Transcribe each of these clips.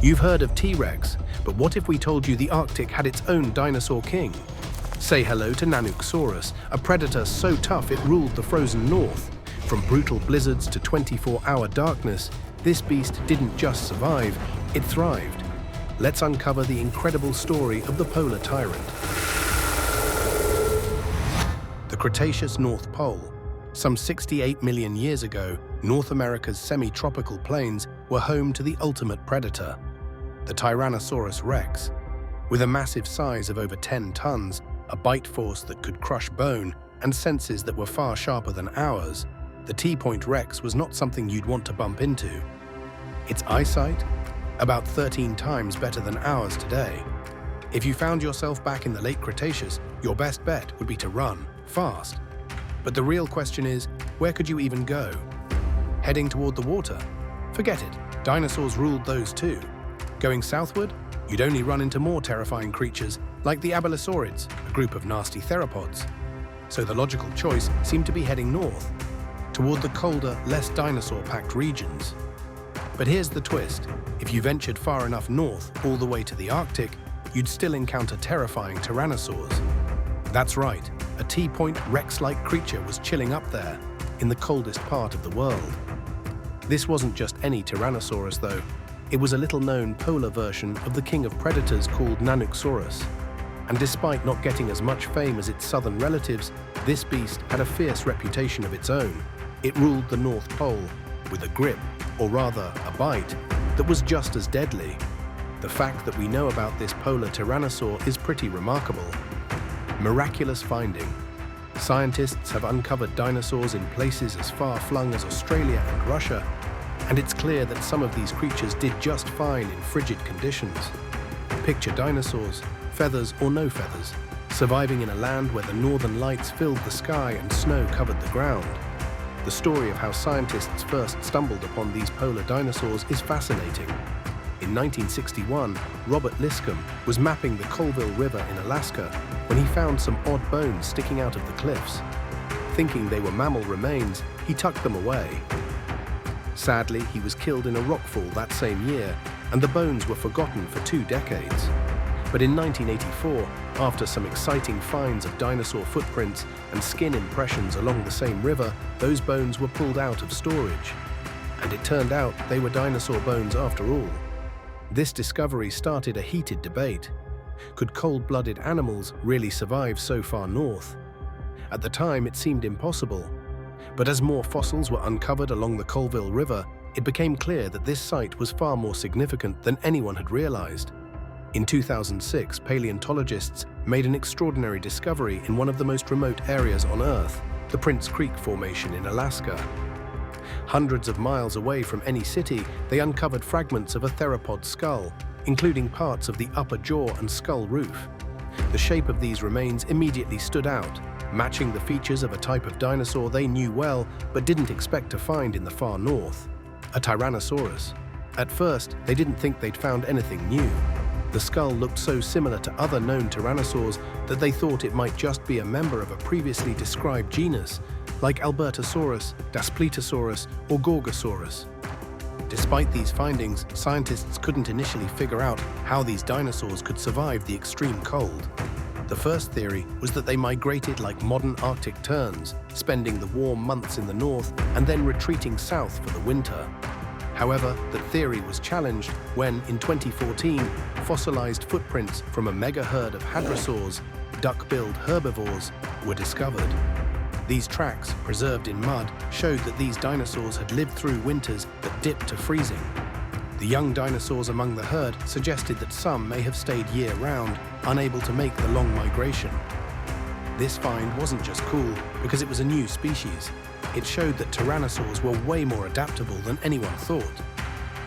You've heard of T.rex, but what if we told you the Arctic had its own dinosaur king? Say hello to Nanuksaurus, a predator so tough it ruled the frozen north. From brutal blizzards to 24-hour darkness, this beast didn't just survive, it thrived. Let's uncover the incredible story of the polar tyrant. The Cretaceous North Pole. Some 68 million years ago, North America's semi-tropical plains were home to the ultimate predator, the Tyrannosaurus rex. With a massive size of over 10 tons, a bite force that could crush bone, and senses that were far sharper than ours, the t.rex was not something you'd want to bump into. Its eyesight? About 13 times better than ours today. If you found yourself back in the late Cretaceous, your best bet would be to run, fast. But the real question is, where could you even go? Heading toward the water? Forget it, dinosaurs ruled those too. Going southward? You'd only run into more terrifying creatures, like the Abelisaurids, a group of nasty theropods. So the logical choice seemed to be heading north, toward the colder, less dinosaur-packed regions. But here's the twist. If you ventured far enough north, all the way to the Arctic, you'd still encounter terrifying tyrannosaurs. That's right, a t.rex-like creature was chilling up there, in the coldest part of the world. This wasn't just any Tyrannosaurus, though. It was a little-known polar version of the king of predators called Nanuksaurus. And despite not getting as much fame as its southern relatives, this beast had a fierce reputation of its own. It ruled the North Pole with a grip, or rather a bite, that was just as deadly. The fact that we know about this polar tyrannosaur is pretty remarkable. Miraculous finding. Scientists have uncovered dinosaurs in places as far-flung as Australia and Russia, and it's clear that some of these creatures did just fine in frigid conditions. Picture dinosaurs, feathers or no feathers, surviving in a land where the northern lights filled the sky and snow covered the ground. The story of how scientists first stumbled upon these polar dinosaurs is fascinating. In 1961, Robert Liscombe was mapping the Colville River in Alaska when he found some odd bones sticking out of the cliffs. Thinking they were mammal remains, he tucked them away. Sadly, he was killed in a rockfall that same year, and the bones were forgotten for 2 decades. But in 1984, after some exciting finds of dinosaur footprints and skin impressions along the same river, those bones were pulled out of storage. And it turned out they were dinosaur bones after all. This discovery started a heated debate. Could cold-blooded animals really survive so far north? At the time, it seemed impossible. But as more fossils were uncovered along the Colville River, it became clear that this site was far more significant than anyone had realized. In 2006, paleontologists made an extraordinary discovery in one of the most remote areas on Earth, the Prince Creek Formation in Alaska. Hundreds of miles away from any city, they uncovered fragments of a theropod skull, including parts of the upper jaw and skull roof. The shape of these remains immediately stood out, matching the features of a type of dinosaur they knew well but didn't expect to find in the far north, a Tyrannosaurus. At first, they didn't think they'd found anything new. The skull looked so similar to other known tyrannosaurs that they thought it might just be a member of a previously described genus, like Albertosaurus, Daspletosaurus, or Gorgosaurus. Despite these findings, scientists couldn't initially figure out how these dinosaurs could survive the extreme cold. The first theory was that they migrated like modern Arctic terns, spending the warm months in the north and then retreating south for the winter. However, the theory was challenged when, in 2014, fossilized footprints from a mega herd of hadrosaurs, duck-billed herbivores, were discovered. These tracks, preserved in mud, showed that these dinosaurs had lived through winters that dipped to freezing. The young dinosaurs among the herd suggested that some may have stayed year-round, unable to make the long migration. This find wasn't just cool because it was a new species. It showed that tyrannosaurs were way more adaptable than anyone thought.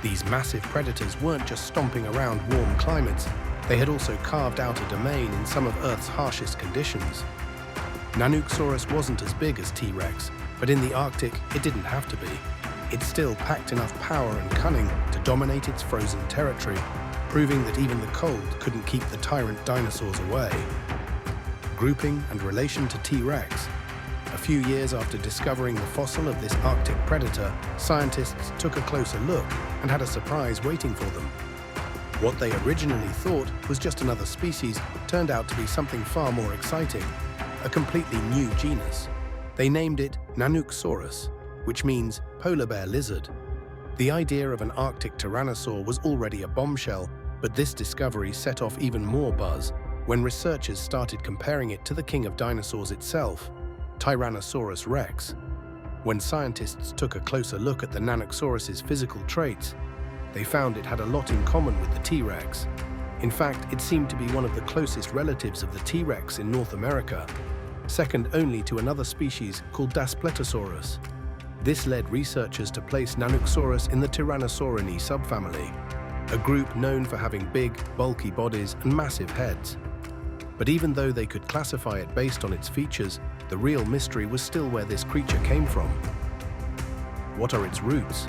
These massive predators weren't just stomping around warm climates, they had also carved out a domain in some of Earth's harshest conditions. Nanuksaurus wasn't as big as T.rex, but in the Arctic, it didn't have to be. It still packed enough power and cunning to dominate its frozen territory, proving that even the cold couldn't keep the tyrant dinosaurs away. Grouping and relation to T.rex. A few years after discovering the fossil of this Arctic predator, scientists took a closer look and had a surprise waiting for them. What they originally thought was just another species turned out to be something far more exciting, a completely new genus. They named it Nanuksaurus, which means polar bear lizard. The idea of an Arctic tyrannosaur was already a bombshell, but this discovery set off even more buzz when researchers started comparing it to the king of dinosaurs itself, Tyrannosaurus rex. When scientists took a closer look at the Nanuqsaurus's physical traits, they found it had a lot in common with the T.rex. In fact, it seemed to be one of the closest relatives of the T.rex in North America, second only to another species called Daspletosaurus. This led researchers to place Nanuksaurus in the Tyrannosaurini subfamily, a group known for having big, bulky bodies and massive heads. But even though they could classify it based on its features, the real mystery was still where this creature came from. What are its roots?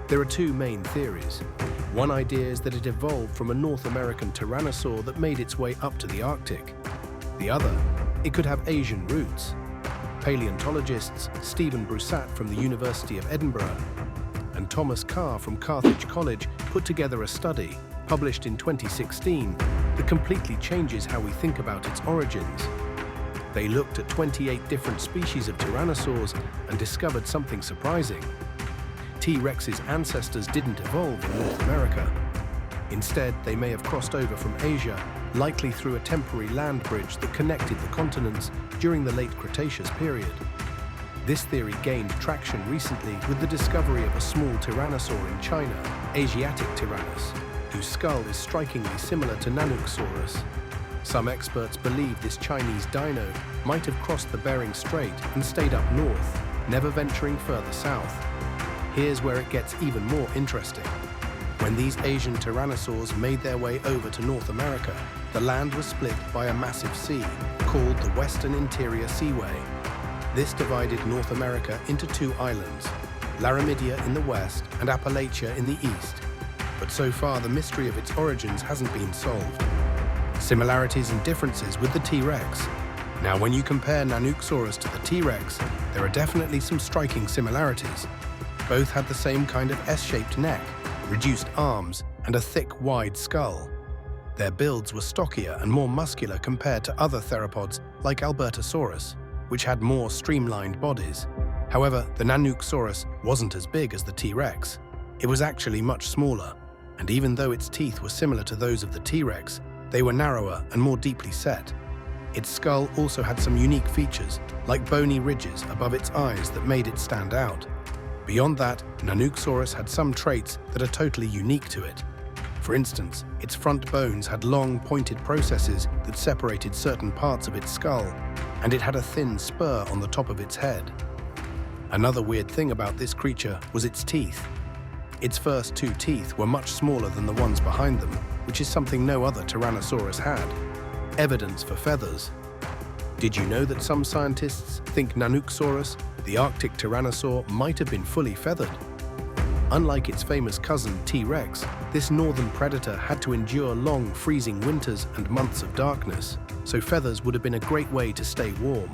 There are two main theories. One idea is that it evolved from a North American tyrannosaur that made its way up to the Arctic. The other, it could have Asian roots. Paleontologists Stephen Broussat from the University of Edinburgh and Thomas Carr from Carthage College put together a study, published in 2016, that completely changes how we think about its origins. They looked at 28 different species of tyrannosaurs and discovered something surprising. T.rex's ancestors didn't evolve in North America. Instead, they may have crossed over from Asia, likely through a temporary land bridge that connected the continents during the late Cretaceous period. This theory gained traction recently with the discovery of a small tyrannosaur in China, Asiatic tyrannus, whose skull is strikingly similar to Nanuksaurus. Some experts believe this Chinese dino might have crossed the Bering Strait and stayed up north, never venturing further south. Here's where it gets even more interesting. When these Asian tyrannosaurs made their way over to North America, the land was split by a massive sea, called the Western Interior Seaway. This divided North America into two islands, Laramidia in the west and Appalachia in the east. But so far, the mystery of its origins hasn't been solved. Similarities and differences with the T.rex. Now, when you compare Nanuksaurus to the T.rex, there are definitely some striking similarities. Both had the same kind of S-shaped neck, reduced arms, and a thick, wide skull. Their builds were stockier and more muscular compared to other theropods like Albertosaurus, which had more streamlined bodies. However, the Nanuksaurus wasn't as big as the T.rex. It was actually much smaller, and even though its teeth were similar to those of the T.rex, they were narrower and more deeply set. Its skull also had some unique features, like bony ridges above its eyes that made it stand out. Beyond that, Nanuksaurus had some traits that are totally unique to it. For instance, its front bones had long, pointed processes that separated certain parts of its skull, and it had a thin spur on the top of its head. Another weird thing about this creature was its teeth. Its first two teeth were much smaller than the ones behind them, which is something no other Tyrannosaurus had. Evidence for feathers. Did you know that some scientists think Nanuksaurus, the Arctic tyrannosaur, might have been fully feathered? Unlike its famous cousin T.rex, this northern predator had to endure long, freezing winters and months of darkness, so feathers would have been a great way to stay warm.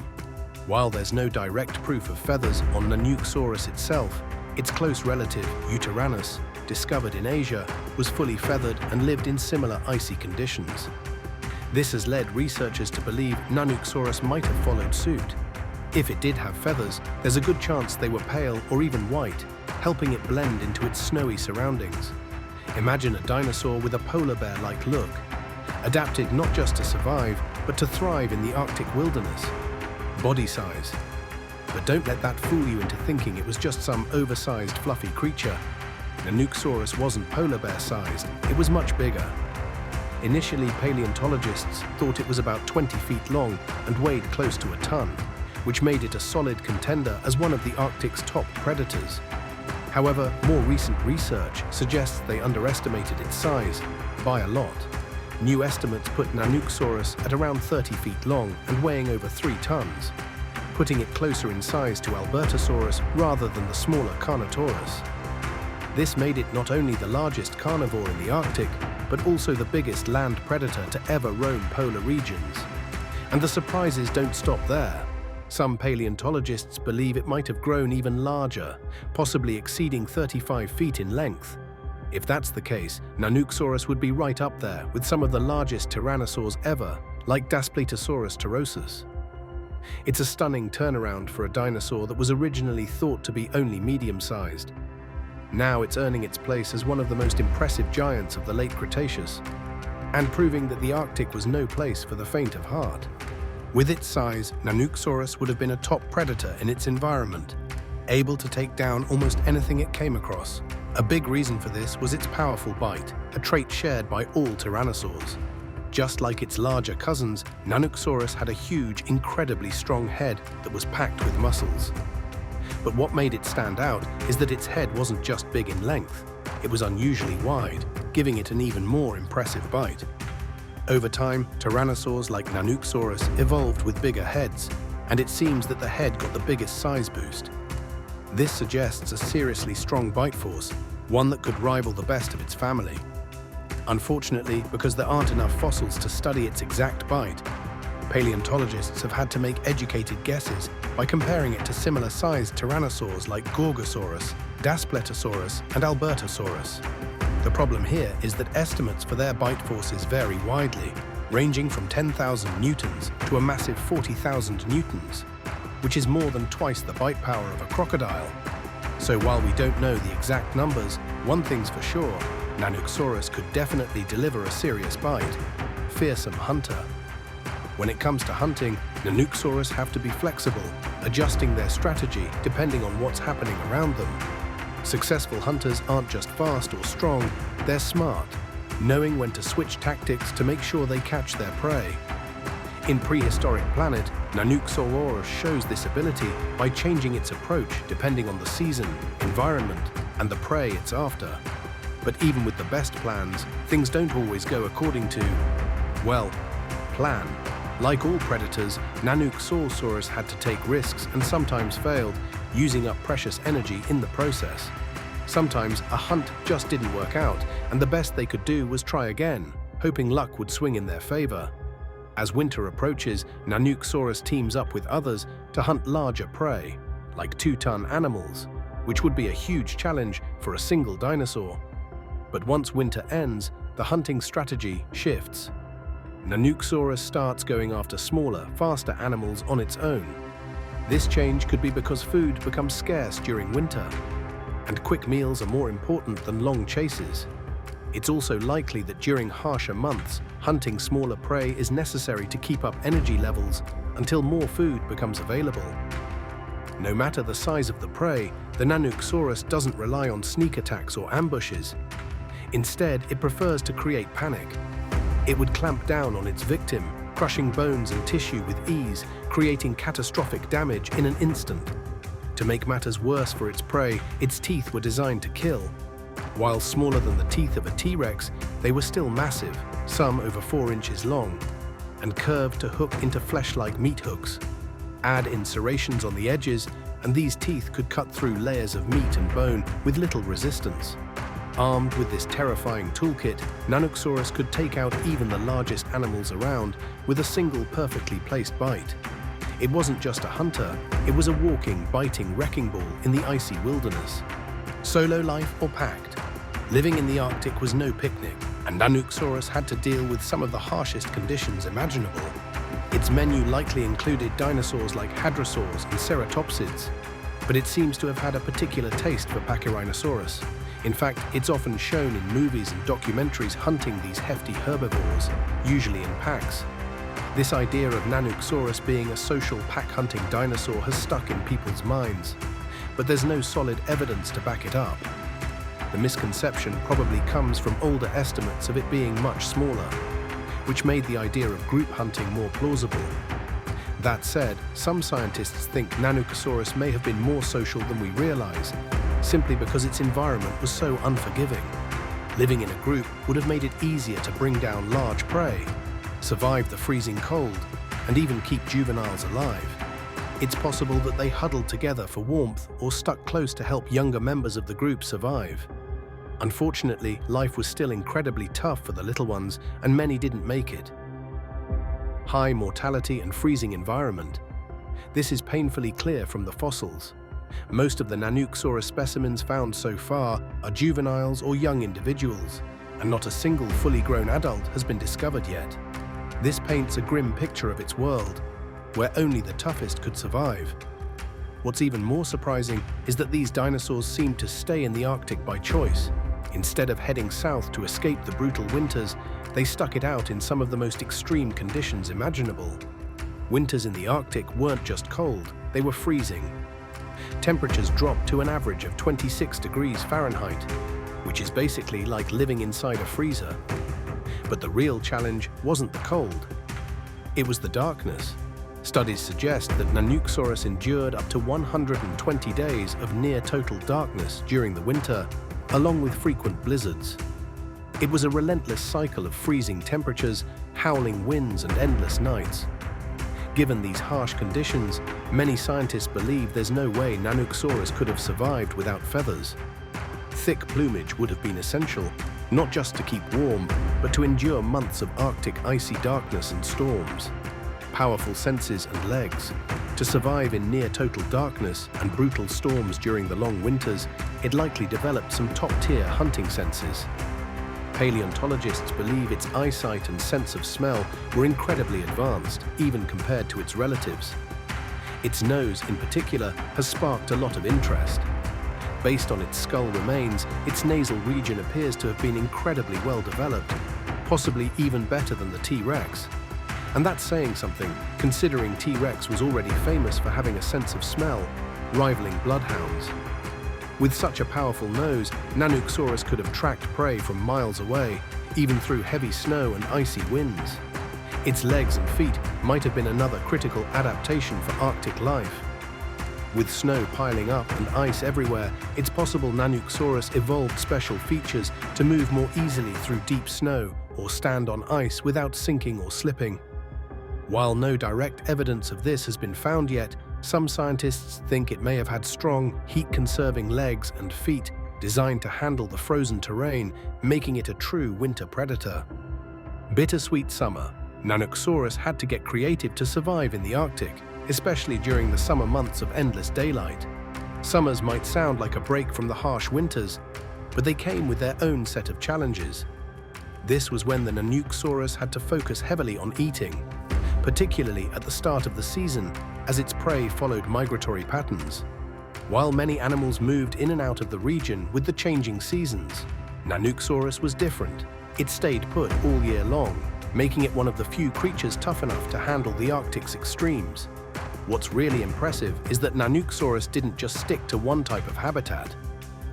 While there's no direct proof of feathers on Nanuksaurus itself, its close relative, Yutyrannus, discovered in Asia, was fully feathered and lived in similar icy conditions. This has led researchers to believe Nanuksaurus might have followed suit. If it did have feathers, there's a good chance they were pale or even white, helping it blend into its snowy surroundings. Imagine a dinosaur with a polar bear-like look, adapted not just to survive, but to thrive in the Arctic wilderness. Body size. But don't let that fool you into thinking it was just some oversized, fluffy creature. Nanuksaurus wasn't polar bear-sized, it was much bigger. Initially, paleontologists thought it was about 20 feet long and weighed close to a ton, which made it a solid contender as one of the Arctic's top predators. However, more recent research suggests they underestimated its size by a lot. New estimates put Nanuksaurus at around 30 feet long and weighing over 3 tons, putting it closer in size to Albertosaurus rather than the smaller Carnotaurus. This made it not only the largest carnivore in the Arctic, but also the biggest land predator to ever roam polar regions. And the surprises don't stop there. Some paleontologists believe it might have grown even larger, possibly exceeding 35 feet in length. If that's the case, Nanuksaurus would be right up there with some of the largest tyrannosaurs ever, like Daspletosaurus tyrosus. It's a stunning turnaround for a dinosaur that was originally thought to be only medium-sized. Now it's earning its place as one of the most impressive giants of the late Cretaceous, and proving that the Arctic was no place for the faint of heart. With its size, Nanuksaurus would have been a top predator in its environment, able to take down almost anything it came across. A big reason for this was its powerful bite, a trait shared by all tyrannosaurs. Just like its larger cousins, Nanuksaurus had a huge, incredibly strong head that was packed with muscles. But what made it stand out is that its head wasn't just big in length, it was unusually wide, giving it an even more impressive bite. Over time, tyrannosaurs like Nanuqsaurus evolved with bigger heads, and it seems that the head got the biggest size boost. This suggests a seriously strong bite force, one that could rival the best of its family. Unfortunately, because there aren't enough fossils to study its exact bite, paleontologists have had to make educated guesses by comparing it to similar-sized tyrannosaurs like Gorgosaurus, Daspletosaurus, and Albertosaurus. The problem here is that estimates for their bite forces vary widely, ranging from 10,000 newtons to a massive 40,000 newtons, which is more than twice the bite power of a crocodile. So while we don't know the exact numbers, one thing's for sure, Nanuksaurus could definitely deliver a serious bite. Fearsome hunter. When it comes to hunting, Nanuksaurus have to be flexible, adjusting their strategy depending on what's happening around them. Successful hunters aren't just fast or strong, they're smart, knowing when to switch tactics to make sure they catch their prey. In prehistoric planet, Nanuqsaurus shows this ability by changing its approach depending on the season, environment, and the prey it's after. But even with the best plans, things don't always go according to, well, plan. Like all predators, Nanuqsaurus had to take risks and sometimes failed, using up precious energy in the process. Sometimes a hunt just didn't work out, and the best they could do was try again, hoping luck would swing in their favor. As winter approaches, Nanuqsaurus teams up with others to hunt larger prey, like 2-ton animals, which would be a huge challenge for a single dinosaur. But once winter ends, the hunting strategy shifts. Nanuqsaurus starts going after smaller, faster animals on its own. This change could be because food becomes scarce during winter, and quick meals are more important than long chases. It's also likely that during harsher months, hunting smaller prey is necessary to keep up energy levels until more food becomes available. No matter the size of the prey, the Nanuqsaurus doesn't rely on sneak attacks or ambushes. Instead, it prefers to create panic. It would clamp down on its victim, crushing bones and tissue with ease, creating catastrophic damage in an instant. To make matters worse for its prey, its teeth were designed to kill. While smaller than the teeth of a T.rex, they were still massive, some over 4 inches long, and curved to hook into flesh-like meat hooks. Add in serrations on the edges, and these teeth could cut through layers of meat and bone with little resistance. Armed with this terrifying toolkit, Nanuksaurus could take out even the largest animals around with a single perfectly placed bite. It wasn't just a hunter, it was a walking, biting wrecking ball in the icy wilderness. Solo life or packed? Living in the Arctic was no picnic, and Nanuksaurus had to deal with some of the harshest conditions imaginable. Its menu likely included dinosaurs like hadrosaurs and ceratopsids, but it seems to have had a particular taste for Pachyrhinosaurus. In fact, it's often shown in movies and documentaries hunting these hefty herbivores, usually in packs. This idea of Nanuksaurus being a social pack-hunting dinosaur has stuck in people's minds, but there's no solid evidence to back it up. The misconception probably comes from older estimates of it being much smaller, which made the idea of group hunting more plausible. That said, some scientists think Nanuksaurus may have been more social than we realize, simply because its environment was so unforgiving. Living in a group would have made it easier to bring down large prey, survive the freezing cold, and even keep juveniles alive. It's possible that they huddled together for warmth or stuck close to help younger members of the group survive. Unfortunately, life was still incredibly tough for the little ones, and many didn't make it. High mortality and freezing environment. This is painfully clear from the fossils. Most of the Nanuksaurus specimens found so far are juveniles or young individuals, and not a single fully grown adult has been discovered yet. This paints a grim picture of its world, where only the toughest could survive. What's even more surprising is that these dinosaurs seem to stay in the Arctic by choice. Instead of heading south to escape the brutal winters, they stuck it out in some of the most extreme conditions imaginable. Winters in the Arctic weren't just cold, they were freezing. Temperatures dropped to an average of 26 degrees Fahrenheit, which is basically like living inside a freezer. But the real challenge wasn't the cold, it was the darkness. Studies suggest that Nanuksaurus endured up to 120 days of near-total darkness during the winter, along with frequent blizzards. It was a relentless cycle of freezing temperatures, howling winds, and endless nights. Given these harsh conditions, many scientists believe there's no way Nanuksaurus could have survived without feathers. Thick plumage would have been essential, not just to keep warm, but to endure months of Arctic icy darkness and storms. Powerful senses and legs. To survive in near-total darkness and brutal storms during the long winters, it likely developed some top-tier hunting senses. Paleontologists believe its eyesight and sense of smell were incredibly advanced, even compared to its relatives. Its nose, in particular, has sparked a lot of interest. Based on its skull remains, its nasal region appears to have been incredibly well developed, possibly even better than the T.rex. And that's saying something, considering T.rex was already famous for having a sense of smell, rivaling bloodhounds. With such a powerful nose, Nanuksaurus could have tracked prey from miles away, even through heavy snow and icy winds. Its legs and feet might have been another critical adaptation for Arctic life. With snow piling up and ice everywhere, it's possible Nanuksaurus evolved special features to move more easily through deep snow or stand on ice without sinking or slipping. While no direct evidence of this has been found yet, some scientists think it may have had strong, heat-conserving legs and feet designed to handle the frozen terrain, making it a true winter predator. Bittersweet summer. Nanuksaurus had to get creative to survive in the Arctic, especially during the summer months of endless daylight. Summers might sound like a break from the harsh winters, but they came with their own set of challenges. This was when the Nanuksaurus had to focus heavily on eating, particularly at the start of the season, as its prey followed migratory patterns. While many animals moved in and out of the region with the changing seasons, Nanuksaurus was different. It stayed put all year long, making it one of the few creatures tough enough to handle the Arctic's extremes. What's really impressive is that Nanuksaurus didn't just stick to one type of habitat.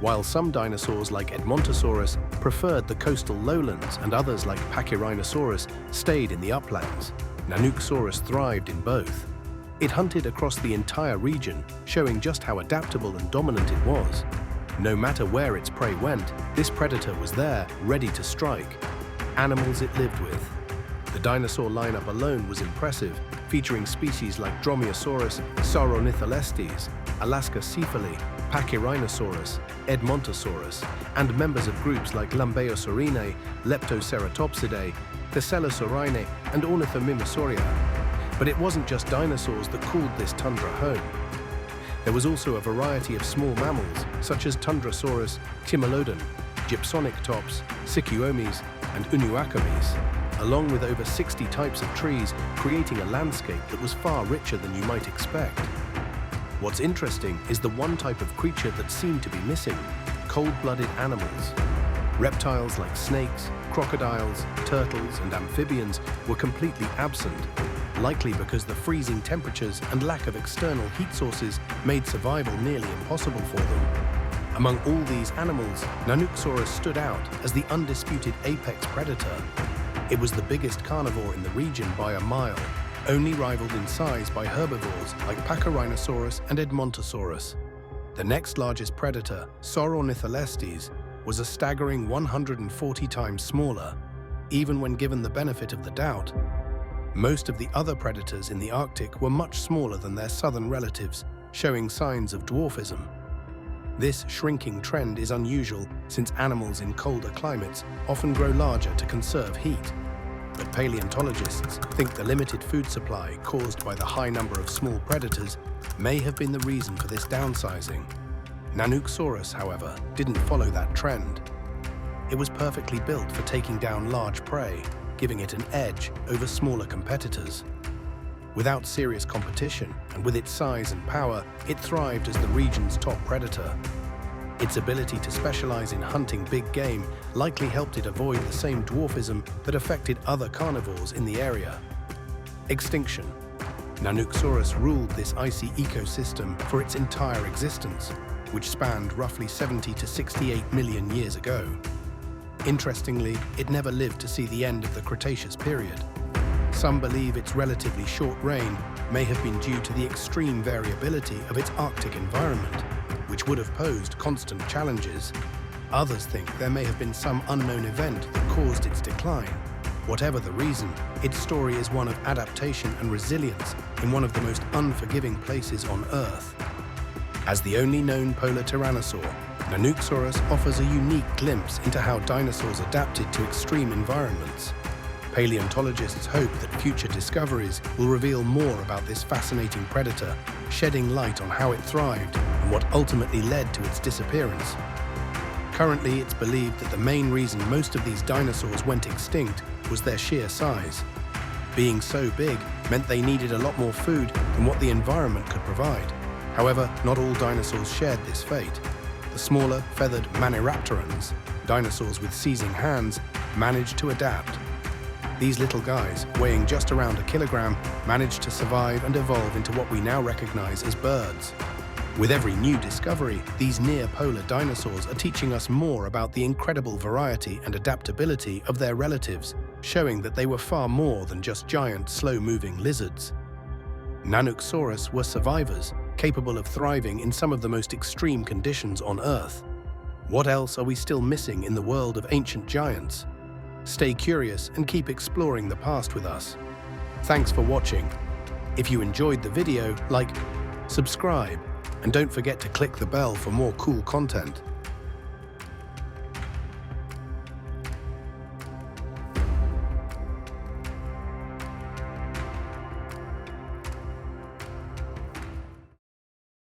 While some dinosaurs like Edmontosaurus preferred the coastal lowlands and others like Pachyrhinosaurus stayed in the uplands, Nanuksaurus thrived in both. It hunted across the entire region, showing just how adaptable and dominant it was. No matter where its prey went, this predator was there, ready to strike. Animals it lived with. The dinosaur lineup alone was impressive, featuring species like Dromaeosaurus, Sauronitholestes, Alaskacephaly, Pachyrhinosaurus, Edmontosaurus, and members of groups like Lumbeosaurinae, Leptoceratopsidae, Thescelosaurinae, and Ornithomimosauria. But it wasn't just dinosaurs that called this tundra home. There was also a variety of small mammals, such as Tundrasaurus, Timolodon, Gypsonyctops, Sycyomes, and Unuacames, along with over 60 types of trees, creating a landscape that was far richer than you might expect. What's interesting is the one type of creature that seemed to be missing: cold-blooded animals. Reptiles like snakes, crocodiles, turtles, and amphibians were completely absent, likely because the freezing temperatures and lack of external heat sources made survival nearly impossible for them. Among all these animals, Nanuksaurus stood out as the undisputed apex predator. It was the biggest carnivore in the region by a mile, only rivaled in size by herbivores like Pachyrhinosaurus and Edmontosaurus. The next largest predator, Sauronitholestes, was a staggering 140 times smaller, even when given the benefit of the doubt. Most of the other predators in the Arctic were much smaller than their southern relatives, showing signs of dwarfism. This shrinking trend is unusual since animals in colder climates often grow larger to conserve heat. but paleontologists think the limited food supply caused by the high number of small predators may have been the reason for this downsizing. Nanuksaurus, however, didn't follow that trend. It was perfectly built for taking down large prey, giving it an edge over smaller competitors. Without serious competition, and with its size and power, it thrived as the region's top predator. Its ability to specialize in hunting big game likely helped it avoid the same dwarfism that affected other carnivores in the area. Extinction. Nanuksaurus ruled this icy ecosystem for its entire existence, which spanned roughly 70 to 68 million years ago. Interestingly, it never lived to see the end of the Cretaceous period. Some believe its relatively short reign may have been due to the extreme variability of its Arctic environment, which would have posed constant challenges. Others think there may have been some unknown event that caused its decline. Whatever the reason, its story is one of adaptation and resilience in one of the most unforgiving places on Earth. As the only known polar tyrannosaur, Nanuksaurus offers a unique glimpse into how dinosaurs adapted to extreme environments. Paleontologists hope that future discoveries will reveal more about this fascinating predator, shedding light on how it thrived and what ultimately led to its disappearance. Currently, it's believed that the main reason most of these dinosaurs went extinct was their sheer size. Being so big meant they needed a lot more food than what the environment could provide. However, not all dinosaurs shared this fate. The smaller, feathered Maniraptorans, dinosaurs with seizing hands, managed to adapt. These little guys, weighing just around a kilogram, managed to survive and evolve into what we now recognize as birds. With every new discovery, these near-polar dinosaurs are teaching us more about the incredible variety and adaptability of their relatives, showing that they were far more than just giant, slow-moving lizards. Nanuksaurus were survivors, capable of thriving in some of the most extreme conditions on Earth. What else are we still missing in the world of ancient giants? Stay curious and keep exploring the past with us. Thanks for watching. If you enjoyed the video, like, subscribe, and don't forget to click the bell for more cool content.